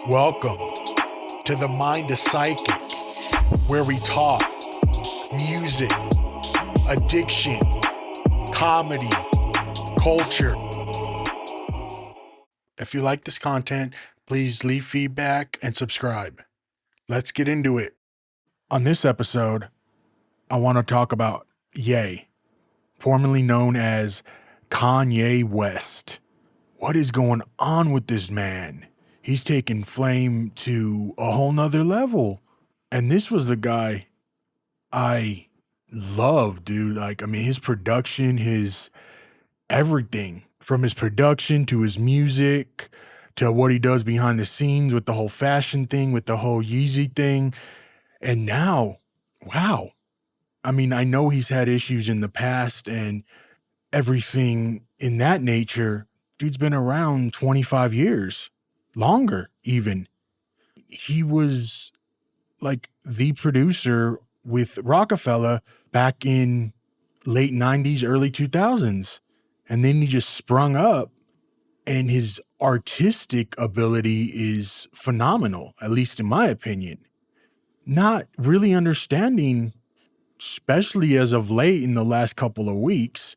Welcome to the Mind of Psychic, where we talk music, addiction, comedy, culture. If you like this content, please leave feedback and subscribe. Let's get into it. On this episode, I want to talk about Ye, formerly known as Kanye West. What is going on with this man? He's taken flame to a whole nother level. And this was the guy I love, dude. His production, his everything, from his production to his music to what he does behind the scenes with the whole fashion thing, with the whole Yeezy thing. And now, wow. I know he's had issues in the past and everything in that nature. Dude's been around 25 years, longer even. He was like the producer with Rockefeller back in late 90s, early 2000s. And then he just sprung up, and his artistic ability is phenomenal, at least in my opinion. Not really understanding, especially as of late in the last couple of weeks,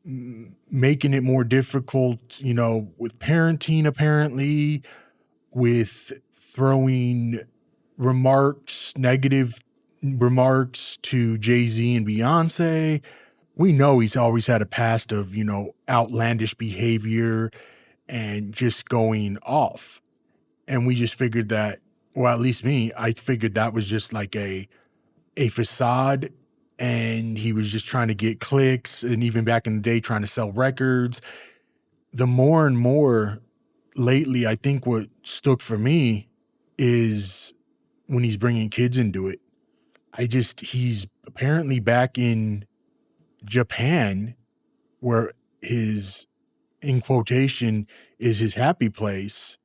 making it more difficult, with parenting, apparently, with throwing negative remarks to Jay Z and Beyoncé. We know he's always had a past of, outlandish behavior and just going off. And we just figured that, well, at least me, I figured that was just like a facade, and he was just trying to get clicks, and even back in the day trying to sell records. The more and more lately, I think what stuck for me is when he's bringing kids into it. He's apparently back in Japan, where his, in quotation, is his happy place.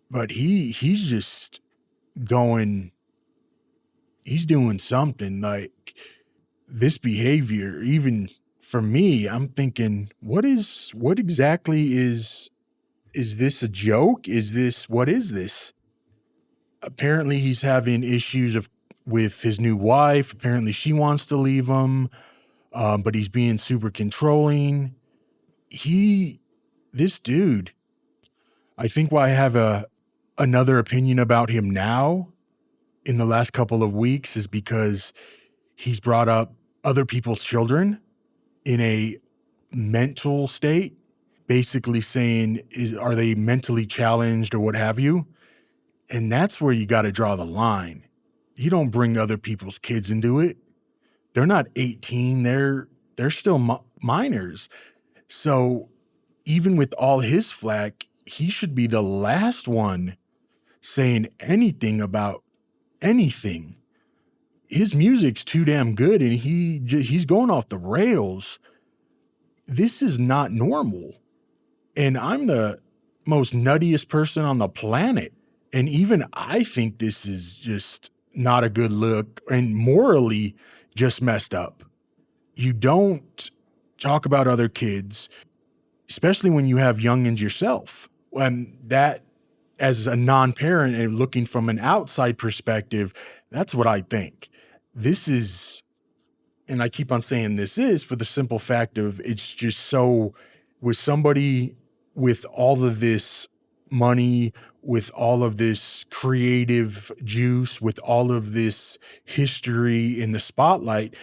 But he's just going, he's doing something. Like, this behavior, even for me, I'm thinking, what exactly is this a joke? What is this? Apparently he's having issues with his new wife. Apparently she wants to leave him, but he's being super controlling. This dude, I think why I have another opinion about him now in the last couple of weeks is because he's brought up other people's children in a mental state, basically saying, are they mentally challenged or what have you? And that's where you got to draw the line. You don't bring other people's kids into it. They're not 18. They're still minors. So even with all his flack, he should be the last one saying anything about anything. His music's too damn good, and he's going off the rails. This is not normal. And I'm the most nuttiest person on the planet. And even I think this is just not a good look and morally just messed up. You don't talk about other kids, especially when you have youngins yourself. And that, as a non-parent and looking from an outside perspective, that's what I think. This is, and I keep on saying this is, for the simple fact of it's just so, with somebody with all of this money, with all of this creative juice, with all of this history in the spotlight.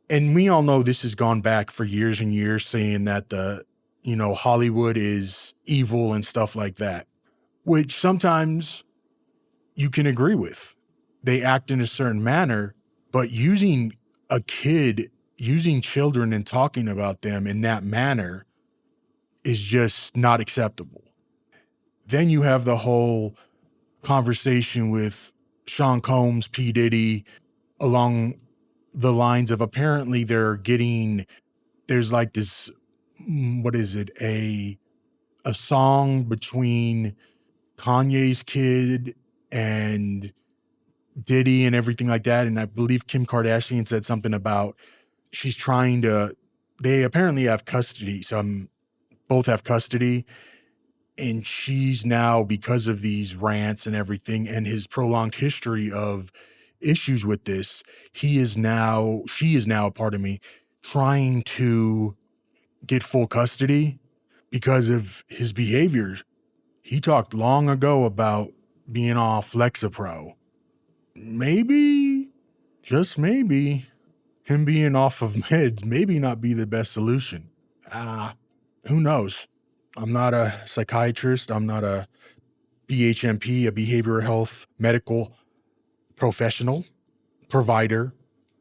And we all know this has gone back for years and years, saying that Hollywood is evil and stuff like that, which sometimes you can agree with. They act in a certain manner, but using children and talking about them in that manner is just not acceptable. Then you have the whole conversation with Sean Combs, P. Diddy, along the lines of apparently there's like this, what is it, a song between Kanye's kid and Diddy and everything like that. And I believe Kim Kardashian said something about they apparently have custody. Both have custody. And she's now, because of these rants and everything and his prolonged history of issues with this, she is now, pardon me, trying to get full custody because of his behavior. He talked long ago about being off Lexapro. Maybe, just maybe, him being off of meds maybe not be the best solution. Who knows? I'm not a psychiatrist. I'm not a BHMP, a behavioral health medical professional, provider.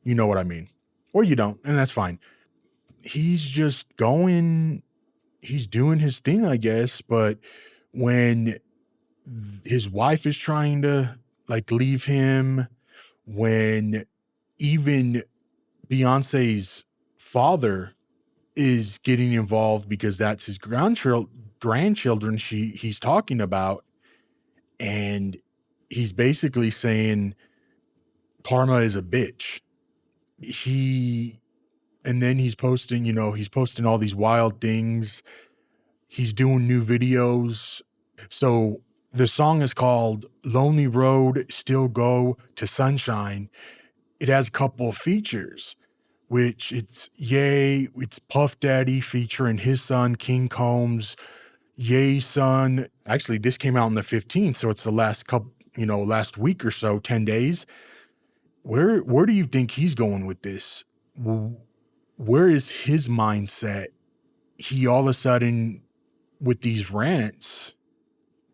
You know what I mean. Or you don't, and that's fine. He's just going, he's doing his thing, I guess. But when his wife is trying to like leave him, when even Beyonce's father is getting involved because that's his grandchildren he's talking about, and he's basically saying karma is a bitch. He and then he's posting, he's posting all these wild things. He's doing new videos. So the song is called Lonely Road, Still Go to Sunshine. It has a couple of features, which it's Puff Daddy featuring his son, King Combs, Ye's son. Actually, this came out on the 15th, so it's the last week or so, 10 days. Where do you think he's going with this? Where is his mindset? He all of a sudden with these rants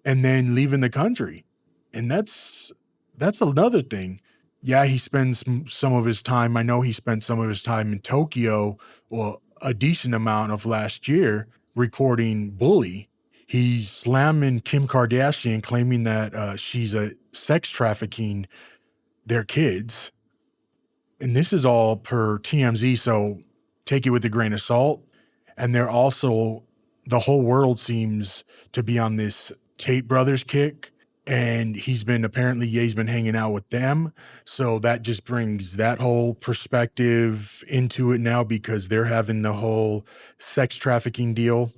and then leaving the country. And that's another thing. Yeah, he spends some of his time. I know he spent some of his time in Tokyo, or a decent amount of last year, recording Bully. He's slamming Kim Kardashian, claiming that she's a sex trafficking their kids. And this is all per TMZ, so take it with a grain of salt. And they're also, the whole world seems to be on this Tate Brothers kick. And Ye's been hanging out with them. So that just brings that whole perspective into it now, because they're having the whole sex trafficking deal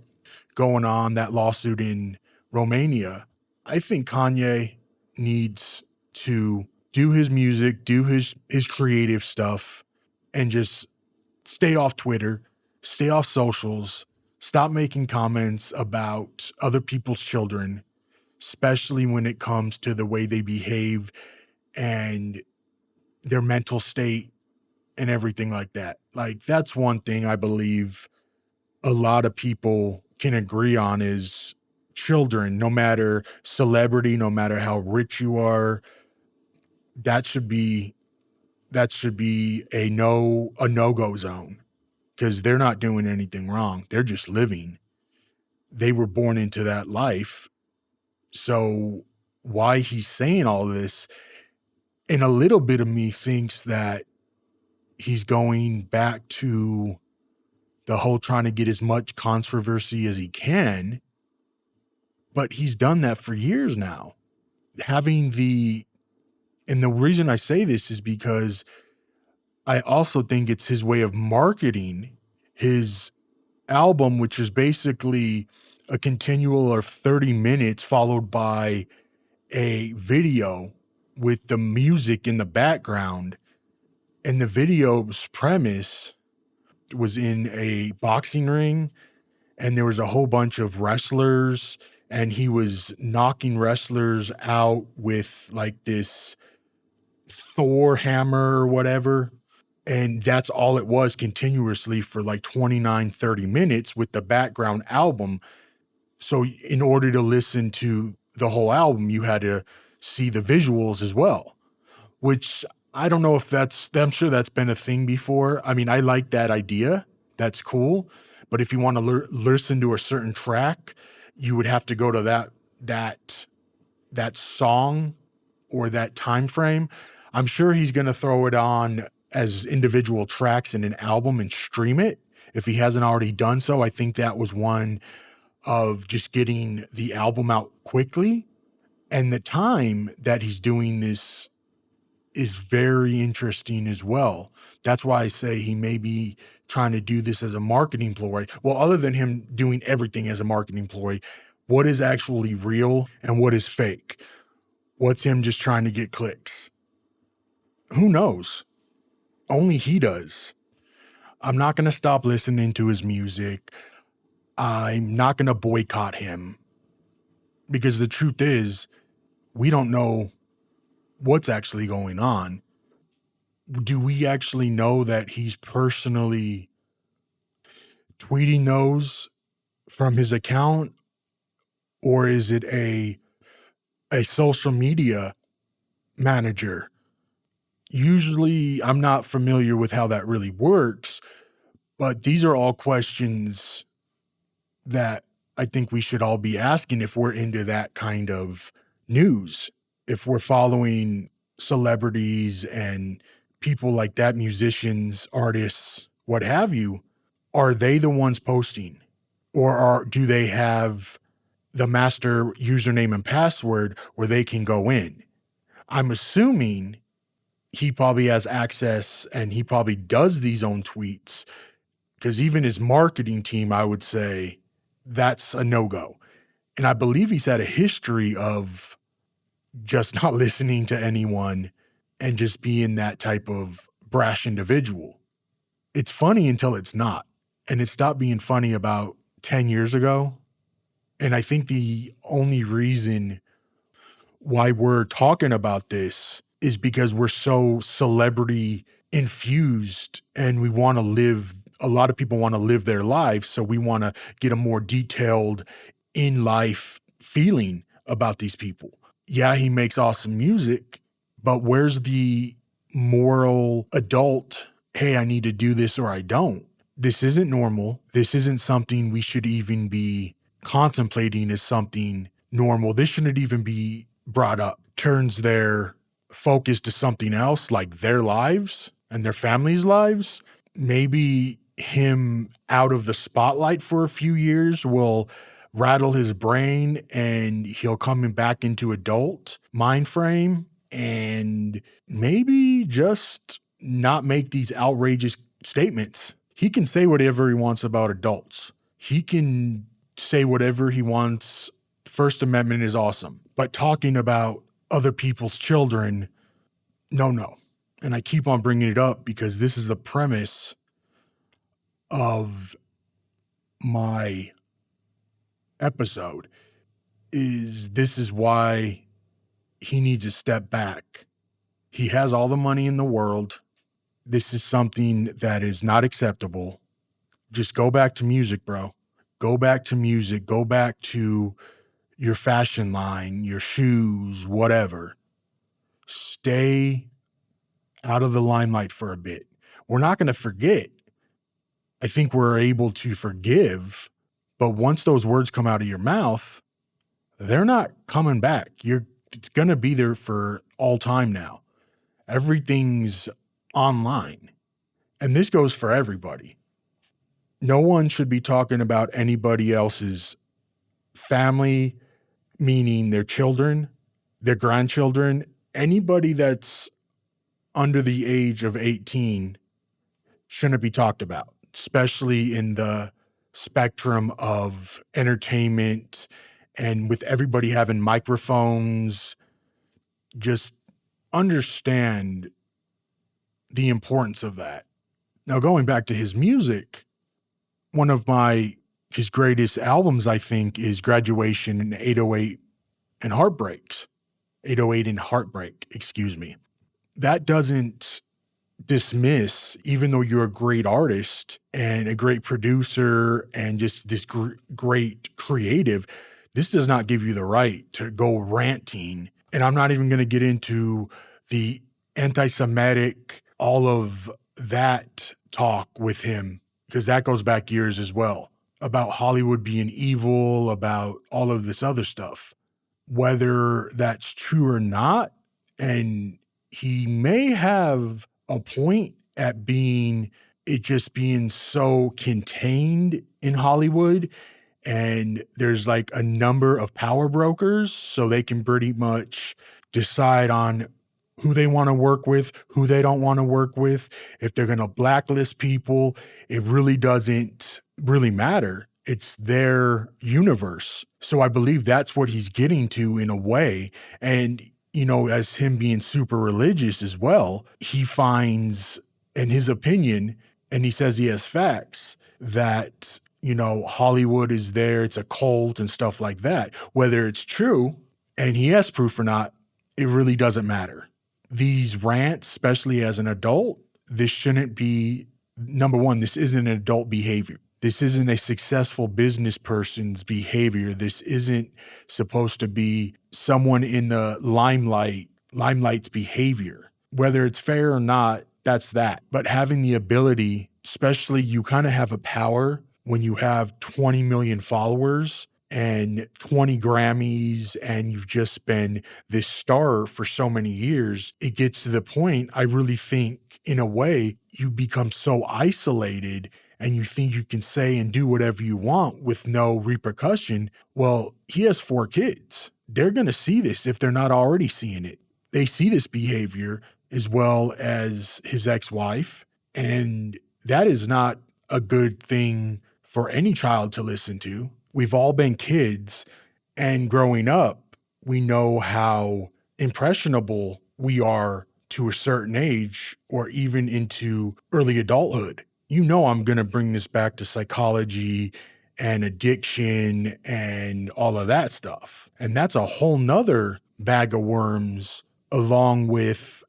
going on, that lawsuit in Romania. I think Kanye needs to do his music, do his creative stuff, and just stay off Twitter, stay off socials, stop making comments about other people's children, especially when it comes to the way they behave and their mental state and everything like that. Like, that's one thing I believe a lot of people can agree on is children, no matter celebrity, no matter how rich you are, that should be a no-go zone, because they're not doing anything wrong. They're just living. They were born into that life. So why he's saying all this, and a little bit of me thinks that he's going back to the whole trying to get as much controversy as he can, but he's done that for years now. And the reason I say this is because I also think it's his way of marketing his album, which is basically a continual of 30 minutes followed by a video with the music in the background. And the video's premise was in a boxing ring, and there was a whole bunch of wrestlers, and he was knocking wrestlers out with like this Thor hammer or whatever. And that's all it was, continuously for like 29, 30 minutes with the background album. So in order to listen to the whole album, you had to see the visuals as well, which I don't know if I'm sure that's been a thing before. I mean, I like that idea. That's cool. But if you want to listen to a certain track, you would have to go to that song or that time frame. I'm sure he's going to throw it on as individual tracks in an album and stream it if he hasn't already done so. I think that was one of just getting the album out quickly. And the time that he's doing this is very interesting as well. That's why I say he may be trying to do this as a marketing ploy. Well, other than him doing everything as a marketing ploy, What is actually real and what is fake? What's him just trying to get clicks? Who knows? Only he does. I'm not going to stop listening to his music. I'm not going to boycott him because the truth is, we don't know what's actually going on. Do we actually know that he's personally tweeting those from his account, or is it a social media manager? Usually, I'm not familiar with how that really works, but these are all questions that I think we should all be asking if we're into that kind of news. If we're following celebrities and people like that, musicians, artists, what have you, are they the ones posting? Or do they have the master username and password where they can go in? I'm assuming he probably has access and he probably does these own tweets, because even his marketing team, I would say that's a no-go. And I believe he's had a history of just not listening to anyone and just being that type of brash individual. It's funny until it's not. And it stopped being funny about 10 years ago. And I think the only reason why we're talking about this is because we're so celebrity infused and we want to live, a lot of people want to live their lives. So we want to get a more detailed in life feeling about these people. Yeah, he makes awesome music, but where's the moral adult? Hey, I need to do this or I don't. This isn't normal. This isn't something we should even be contemplating as something normal. This shouldn't even be brought up. Turns their focus to something else, like their lives and their families' lives. Maybe him out of the spotlight for a few years will rattle his brain and he'll come back into adult mind frame and maybe just not make these outrageous statements. He can say whatever he wants about adults. He can say whatever he wants. First Amendment is awesome. But talking about other people's children, no. And I keep on bringing it up because this is the premise of my episode. This is why he needs to step back. He has all the money in the world. This is something that is not acceptable. Just go back to music, bro. Go back to music. Go back to your fashion line, your shoes, whatever. Stay out of the limelight for a bit. We're not going to forget. I think we're able to forgive, but once those words come out of your mouth, they're not coming back. It's going to be there for all time now. Everything's online. And this goes for everybody. No one should be talking about anybody else's family, meaning their children, their grandchildren, anybody that's under the age of 18 shouldn't be talked about, especially in the spectrum of entertainment and with everybody having microphones. Just understand the importance of that. Now, going back to his music, one of his greatest albums, I think, is Graduation and 808 and Heartbreaks. 808 and Heartbreak, excuse me. That doesn't dismiss, even though you're a great artist and a great producer and just this great creative, this does not give you the right to go ranting. And I'm not even going to get into the anti-Semitic, all of that talk with him, because that goes back years as well, about Hollywood being evil, about all of this other stuff. Whether that's true or not, and he may have a point at it just being so contained in Hollywood, and there's like a number of power brokers, so they can pretty much decide on who they want to work with, who they don't want to work with. If they're going to blacklist people, it really doesn't really matter. It's their universe. So I believe that's what he's getting to in a way. And, as him being super religious as well, he finds, in his opinion, and he says he has facts, that, Hollywood is there, it's a cult and stuff like that. Whether it's true and he has proof or not, it really doesn't matter. These rants, especially as an adult, this shouldn't be, number one, this isn't an adult behavior. This isn't a successful business person's behavior. This isn't supposed to be someone in the limelight's behavior. Whether it's fair or not, that's that. But having the ability, especially you kind of have a power when you have 20 million followers and 20 Grammys and you've just been this star for so many years, it gets to the point, I really think, in a way, you become so isolated and you think you can say and do whatever you want with no repercussion. Well, he has 4 kids. They're going to see this if they're not already seeing it. They see this behavior as well as his ex-wife, and that is not a good thing for any child to listen to. We've all been kids, and growing up, we know how impressionable we are to a certain age or even into early adulthood. I'm going to bring this back to psychology and addiction and all of that stuff. And that's a whole nother bag of worms along with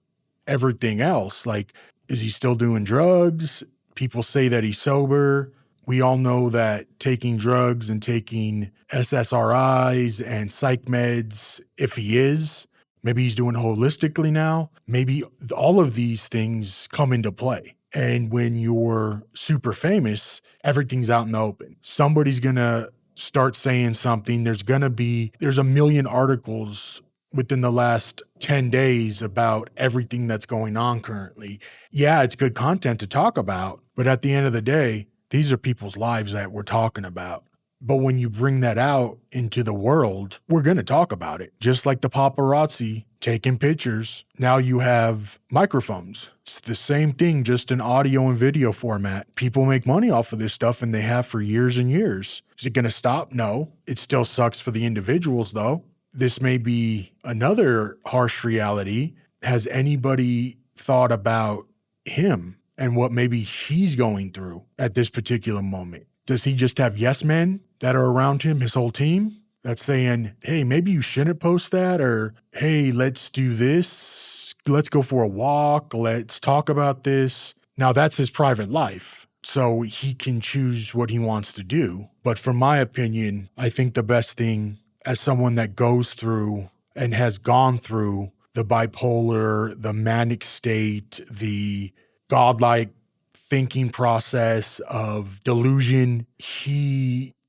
everything else. Like, is he still doing drugs? People say that he's sober. We all know that taking drugs and taking SSRIs and psych meds, if he is, maybe he's doing holistically now. Maybe all of these things come into play. And when you're super famous, everything's out in the open. Somebody's going to start saying something. There's a million articles within the last 10 days about everything that's going on currently. Yeah, it's good content to talk about, but at the end of the day, these are people's lives that we're talking about. But when you bring that out into the world, we're going to talk about it. Just like the paparazzi taking pictures, now you have microphones. It's the same thing, just in audio and video format. People make money off of this stuff, and they have for years and years. Is it going to stop? No. It still sucks for the individuals, though. This may be another harsh reality. Has anybody thought about him and what maybe he's going through at this particular moment? Does he just have yes men that are around him, his whole team, that's saying, hey, maybe you shouldn't post that, or hey, let's do this. Let's go for a walk. Let's talk about this. Now, that's his private life, so he can choose what he wants to do. But from my opinion, I think the best thing, as someone that goes through and has gone through the bipolar, the manic state, the godlike thinking process of delusion,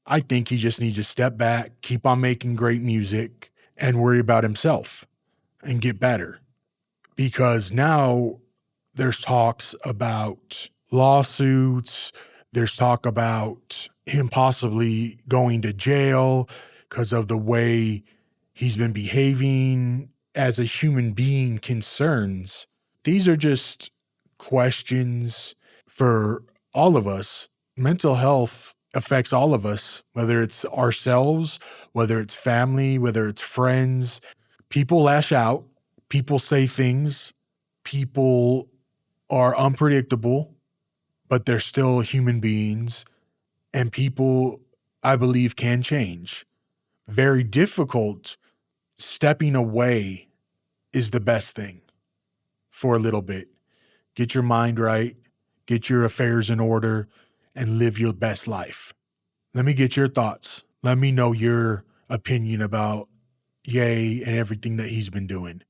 I think he just needs to step back, keep on making great music, and worry about himself and get better. Because now there's talks about lawsuits, there's talk about him possibly going to jail because of the way he's been behaving as a human being concerns. These are just questions for all of us. Mental health affects all of us, whether it's ourselves, whether it's family, whether it's friends. People lash out. People say things. People are unpredictable, but they're still human beings. And people, I believe, can change. Very difficult. Stepping away is the best thing for a little bit. Get your mind right, get your affairs in order, and live your best life. Let me get your thoughts. Let me know your opinion about Ye and everything that he's been doing.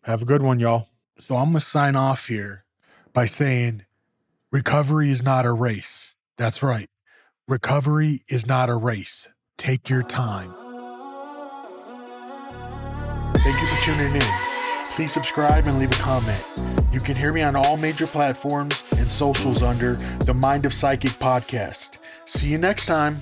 Have a good one, y'all. So I'm going to sign off here by saying recovery is not a race. That's right. Recovery is not a race. Take your time. Thank you for tuning in. Please subscribe and leave a comment. You can hear me on all major platforms and socials under the Mind of Psychic podcast. See you next time.